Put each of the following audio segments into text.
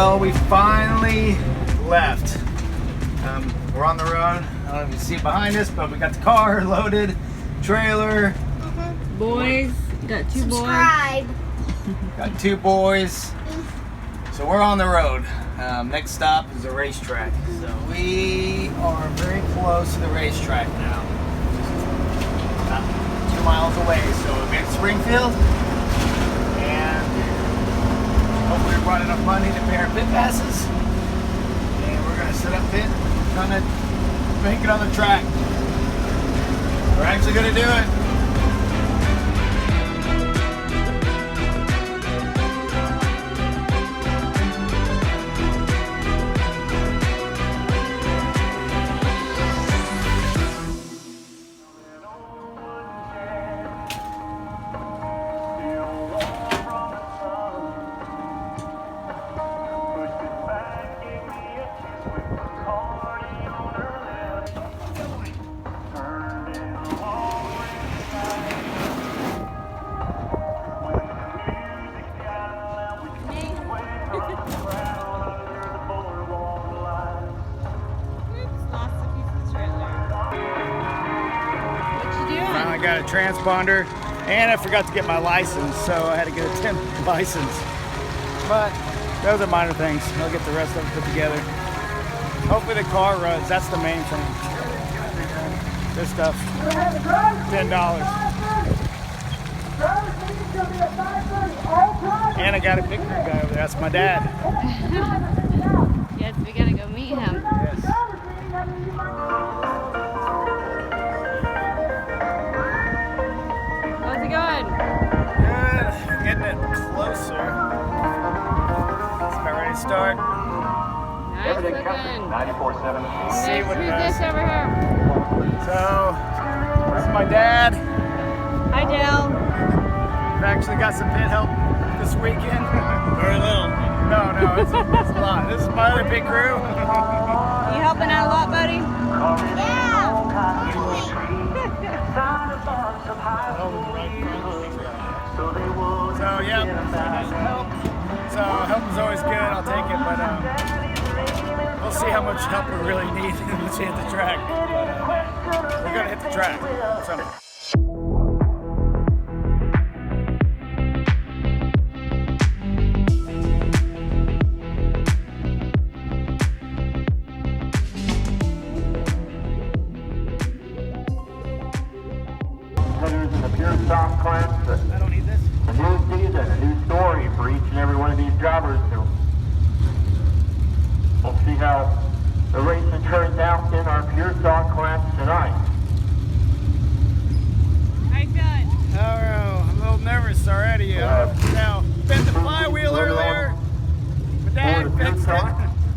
Well, we finally left. We're on the road. I don't know if you see it behind us, but we got the car loaded, trailer. Boys, got two Subscribe. boys. Got two boys. So we're on the road. Next stop is the racetrack. So we are very close to the racetrack now. About 2 miles away. So we're in Springfield. And hopefully we brought enough money to pay our pit passes. And we're going to set up pit. We're going to make it on the track. We're actually going to do it. I got a transponder and I forgot to get my license, so I had to get a temp license. But those are minor things. I'll get the rest of it put together. Hopefully the car runs. That's the main thing. This stuff, $10. And I got a picture guy over there. That's my dad. Yes, we gotta go meet him. Yes. How's it going? Good. Getting it closer. It's about ready to start. Nice looking. 94.7. See what it Who's does. this over here? So, this is my dad. Hi, Dale. We've actually got some pit help this weekend. Very little. No, it's a lot. This is my other big crew. You helping out a lot, buddy? So, yeah, help. So, help is always good. I'll take it, but we'll see how much help we really need once we hit the track. But, we're going to hit the track. So. Headers in the pure stock class. I don't need this. A new season, a new story for each and every one of these drivers. So we'll see how the racing turns out in our pure stock class tonight. How you feeling? Oh, I'm a little nervous already. Now, bent the flywheel earlier. My dad fixed it.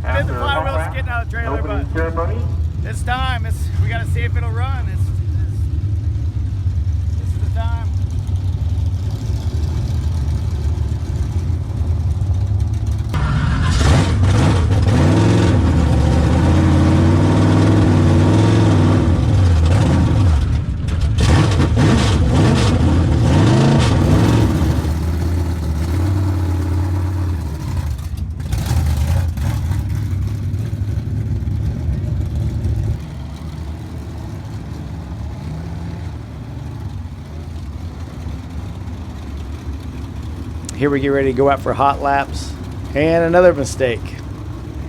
Bent the flywheel to getting out of the trailer, but Opening ceremony. this time, we got to see if it'll run. This is the time. Here we get ready to go out for hot laps. And another mistake.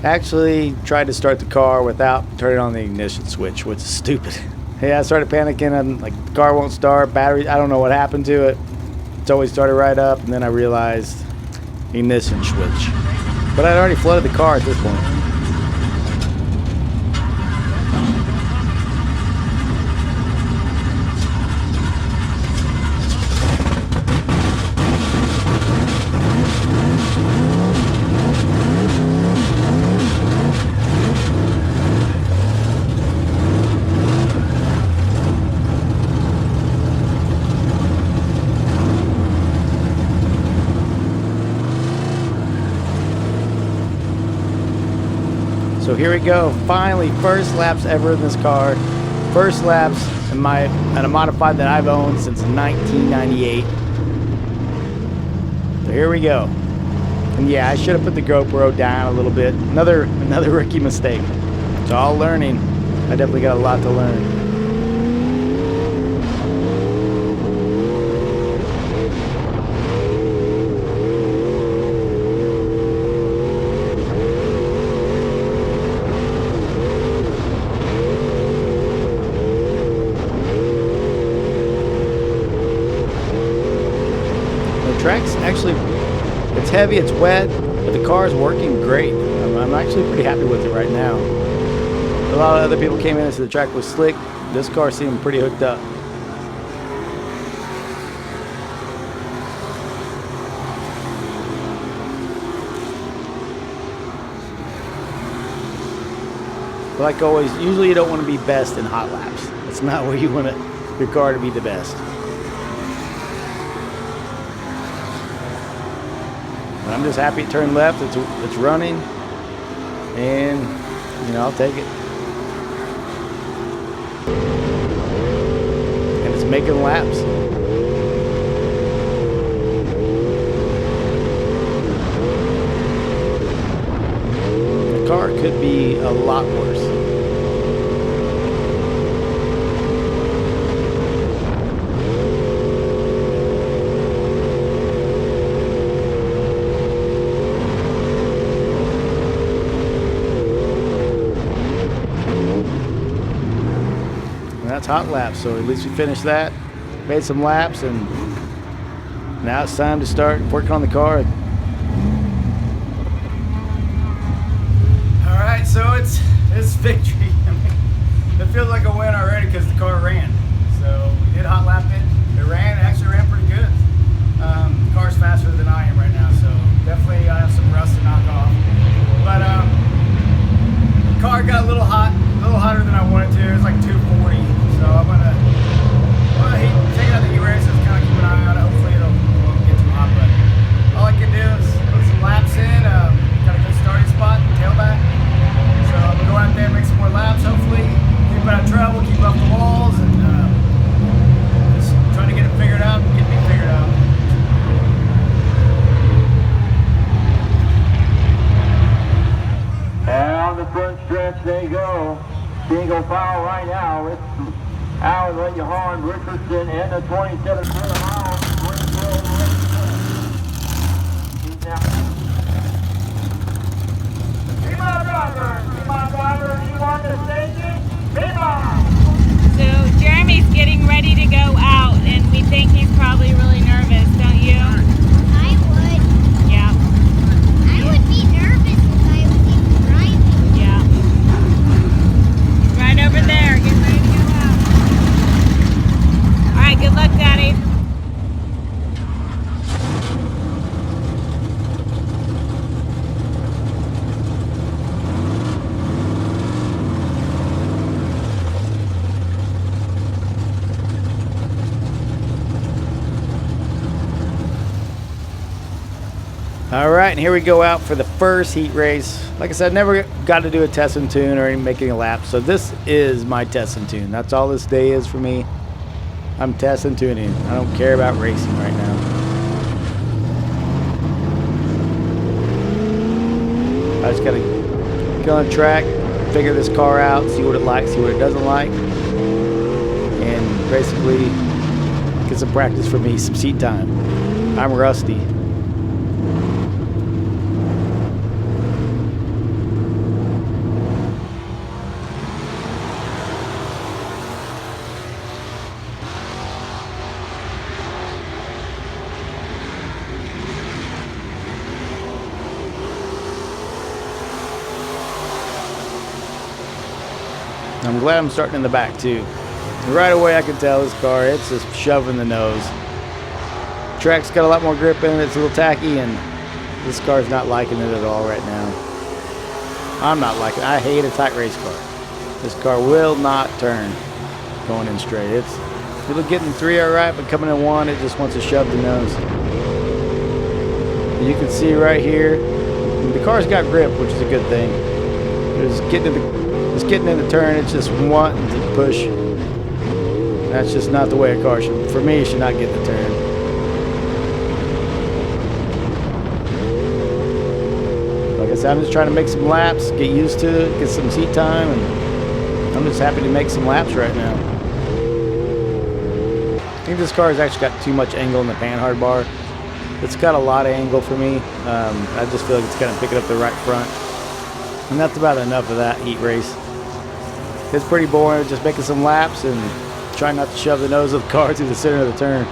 Actually tried to start the car without turning on the ignition switch, which is stupid. Yeah, I started panicking and like the car won't start, battery, I don't know what happened to it. It's always started right up, and then I realized ignition switch. But I'd already flooded the car at this point. So here we go, finally, first laps ever in this car. First laps in a modified that I've owned since 1998. So here we go. And yeah, I should have put the GoPro down a little bit. Another rookie mistake. It's all learning. I definitely got a lot to learn. Track's actually, it's heavy, it's wet, but the car is working great. I'm actually pretty happy with it right now. A lot of other people came in and said the track was slick. This car seemed pretty hooked up. But like always, usually you don't want to be best in hot laps. It's not where you want your car to be the best. I'm just happy it turned left. It's running, and you know, I'll take it. And it's making laps. The car could be a lot worse. That's hot laps, so at least we finished that, made some laps, and now it's time to start working on the car. All right, so it's victory. I mean, it feels like a win already because the car ran. So we did hot lap it. It actually ran pretty good. The car's faster than I am right now, so definitely I have some rust to knock off. But the car got a little hotter than I wanted to. It was like 240. So I'm gonna take out the heat races, kind of keep an eye on it. Hopefully it won't get too hot, but all I can do is put some laps in. Got a good starting spot, tailback. So I'm gonna go out there and make some more laps. Hopefully keep out of trouble, keep up the walls, and just trying to get it figured out and get me figured out. And on the front stretch they go. Single file right now. It's Alan Lady Horn, Richardson, and the 27 mile Springfield Raceway. He's now. Come on, driver, you want the station? Come on! So Jeremy's getting ready to go out, and we think he's probably really nervous, don't you? I would. Yeah. I would be nervous if I was even driving. Yeah. Right over there. Get ready to go out. All right, good luck, Daddy. All right, and here we go out for the first heat race. Like I said, never got to do a test and tune or even making a lap, so this is my test and tune. That's all this day is for me. I'm test and tuning. I don't care about racing right now. I just gotta get on the track, figure this car out, see what it likes, see what it doesn't like, and basically get some practice for me, some seat time. I'm rusty. I'm glad I'm starting in the back too. Right away I can tell this car, it's just shoving the nose. Track's got a lot more grip in it, it's a little tacky, and this car's not liking it at all right now. I'm not liking it. I hate a tight race car. This car will not turn going in straight. It'll get in 3 all right, but coming in 1, it just wants to shove the nose. You can see right here, the car's got grip, which is a good thing. It's getting in the turn, it's just wanting to push. That's just not the way a car should, for me, should not get the turn. Like I said, I'm just trying to make some laps, get used to it, get some seat time, and I'm just happy to make some laps right now. I think this car has actually got too much angle in the panhard bar. It's got a lot of angle for me. I just feel like it's kind of picking up the right front. And that's about enough of that heat race. It's pretty boring, just making some laps and trying not to shove the nose of the car through the center of the turn.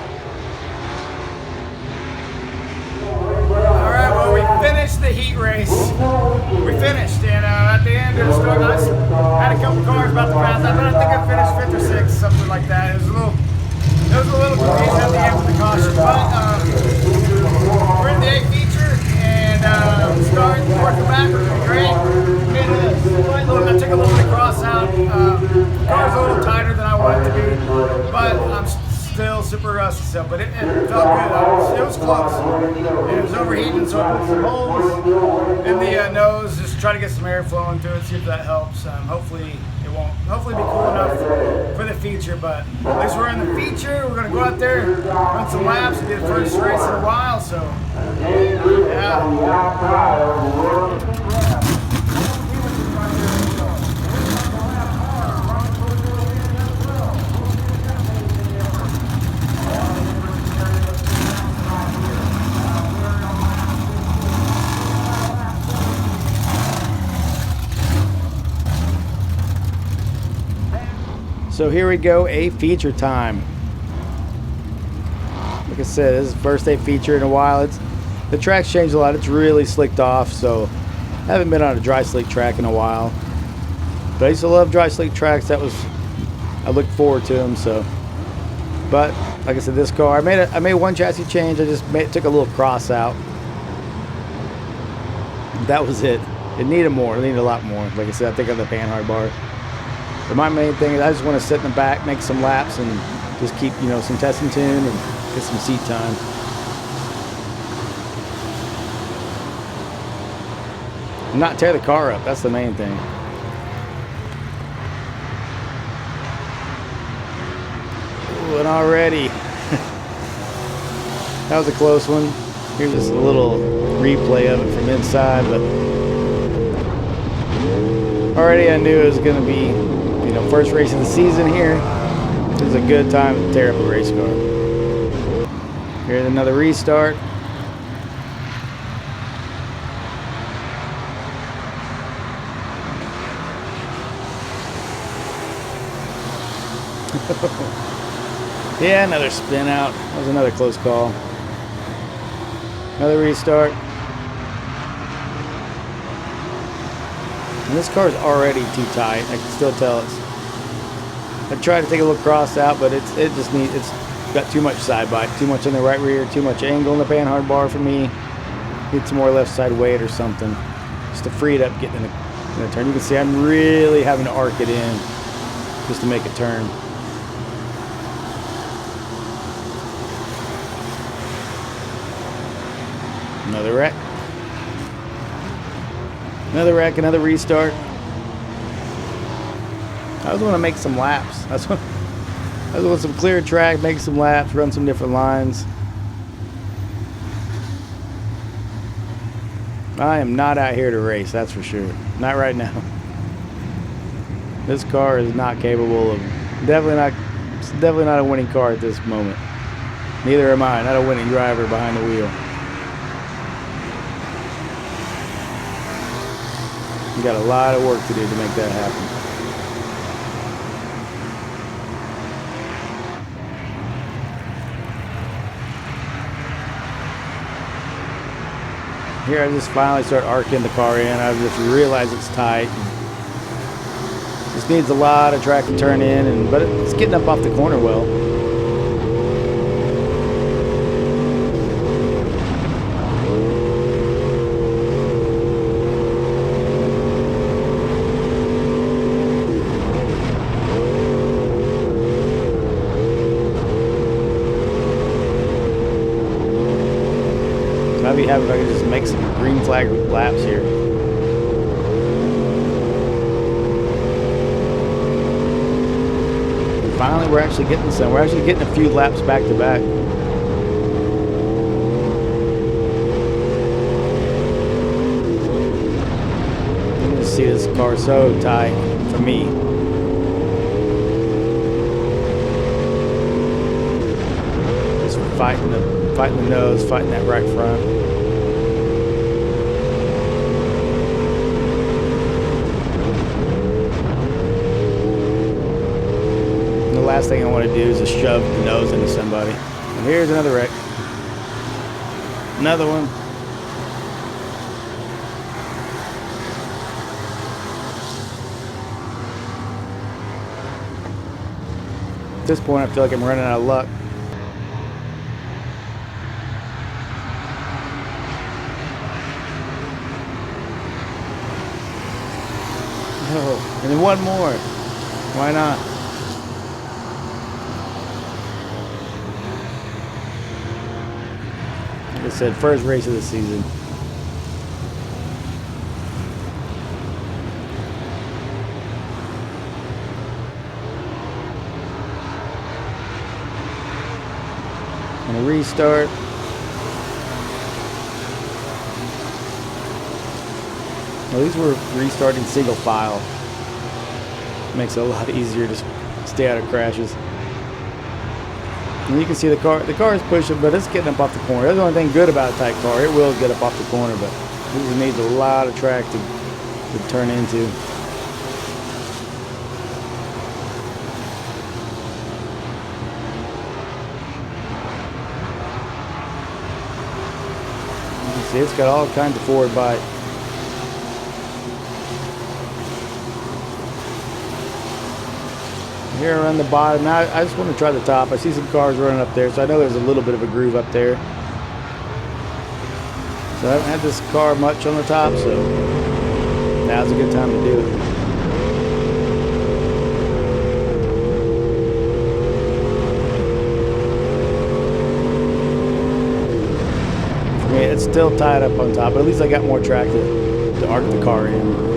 Alright, well, we finished the heat race. We finished, and at the end of the start, I had a couple cars about to pass. I think I finished 5th or 6th, something like that. It was a little confusing at the end with the caution, but we're in the A feature, and start working back, great. I took a little bit of cross out. The car's a little tighter than I want it to be, but I'm still super rusty. So, but it felt good. It was close. And it was overheating, so I put some holes in the nose, just try to get some air flowing through it, see if that helps. Hopefully it won't. Hopefully be cool enough for the feature. But at least we're in the feature. We're gonna go out there, run some laps, and get the first race in a while. So yeah. So here we go, A feature time. Like I said, this is the first A feature in a while. The track's changed a lot. It's really slicked off, so I haven't been on a dry slick track in a while. But I used to love dry slick tracks. I looked forward to them. So, but like I said, this car, I made one chassis change. I just took a little cross out. That was it. It needed more. It needed a lot more. Like I said, I think on the panhard bar. But my main thing is I just want to sit in the back, make some laps, and just keep, some testing tune and get some seat time. And not tear the car up. That's the main thing. Ooh, and already. That was a close one. Here's just a little replay of it from inside, but already I knew it was going to be, first race of the season here. This is a good time to tear up a race car. Here's another restart. Yeah, another spin out. That was another close call. Another restart. And this car's already too tight. I can still tell I tried to take a little cross out, but it's got too much side bite, too much in the right rear, too much angle in the panhard bar for me. Need some more left side weight or something, just to free it up getting in the turn. You can see I'm really having to arc it in just to make a turn. Another wreck. Another wreck, another restart. I just want to make some laps. I just want some clear track, make some laps, run some different lines. I am not out here to race, that's for sure. Not right now. This car is not capable of, it's definitely not a winning car at this moment. Neither am I, not a winning driver behind the wheel. You got a lot of work to do to make that happen. Here I just finally start arcing the car in. I just realize it's tight. This needs a lot of track to turn in, but it's getting up off the corner well. I'd be happy if I could just make some green flag laps here. And finally, we're actually getting some. We're actually getting a few laps back to back. see this car so tight for me. Just fighting the nose, fighting that right front. And the last thing I want to do is just shove the nose into somebody. And here's another wreck. Another one. At this point, I feel like I'm running out of luck. Oh, and then one more. Why not? Like I said, first race of the season. And a restart. At least we're restarting single file. Makes it a lot easier to stay out of crashes. And you can see the car is pushing, but it's getting up off the corner. That's the only thing good about a tight car. It will get up off the corner, but it needs a lot of track to turn into. You can see it's got all kinds of forward bite. Here around the bottom. Now I just want to try the top. I see some cars running up there, so I know there's a little bit of a groove up there. So I haven't had this car much on the top, so now's a good time to do it. For me, it's still tied up on top, but at least I got more track to arc the car in.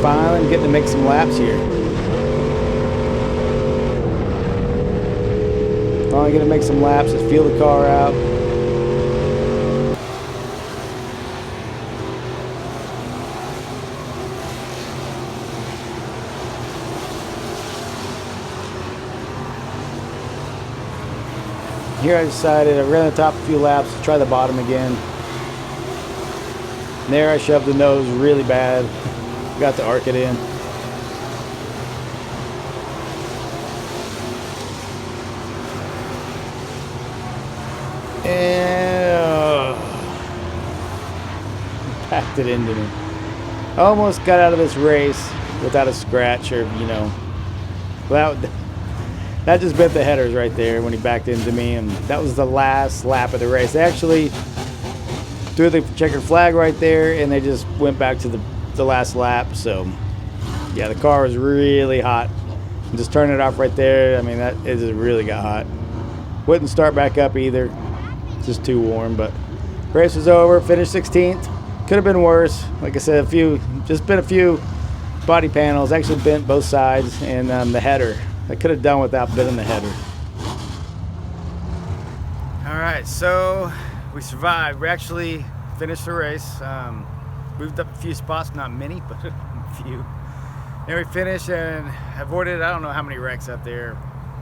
Finally getting to make some laps here. Finally gonna make some laps, just feel the car out. Here I decided I ran the top a few laps, try the bottom again. And there I shoved the nose really bad. Got to arc it in. And packed it into me. Almost got out of this race without a scratch, or that just bent the headers right there when he backed into me, and that was the last lap of the race. They actually threw the checkered flag right there, and they just went back to the last lap. So yeah, the car was really hot. Just turning it off right there, I mean, it just really got hot. Wouldn't start back up either, just too warm. But race was over, finished 16th. Could have been worse. Like I said, just bent a few body panels, actually bent both sides, and the header I could have done without bending the header. All right, so we survived. We actually finished the race. Moved up a few spots, not many, but a few. And we finished and avoided, I don't know how many wrecks out there.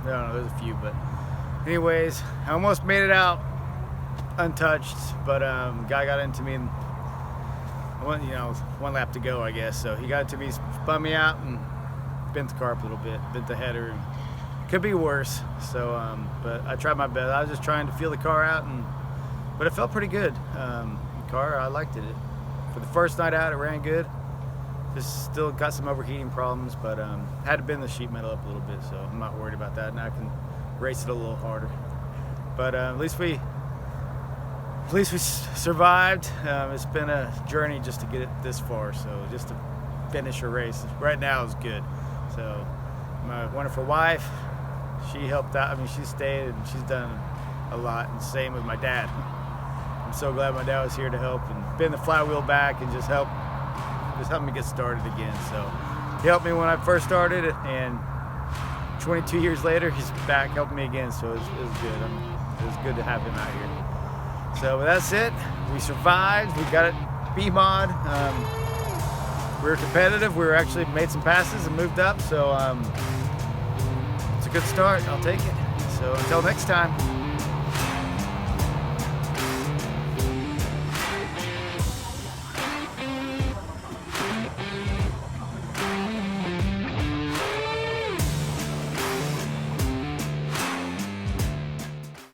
I don't know, there's a few, but anyways, I almost made it out untouched, but guy got into me, and one lap to go, I guess. So he got into me, spun me out, and bent the car up a little bit, bent the header. And could be worse. So, but I tried my best. I was just trying to feel the car out, but it felt pretty good. The car, I liked it. For the first night out, it ran good. Just still got some overheating problems, but had to bend the sheet metal up a little bit, so I'm not worried about that. Now I can race it a little harder. But at least we survived. It's been a journey just to get it this far, so just to finish a race right now is good. So my wonderful wife, she helped out. I mean, she stayed and she's done a lot, and same with my dad. I'm so glad my dad was here to help and bend the flywheel back and just help me get started again. So he helped me when I first started, and 22 years later, he's back helping me again. So it was good. It was good to have him out here. So that's it. We survived. We got it B-mod. We were competitive. We actually made some passes and moved up. So it's a good start. I'll take it. So until next time.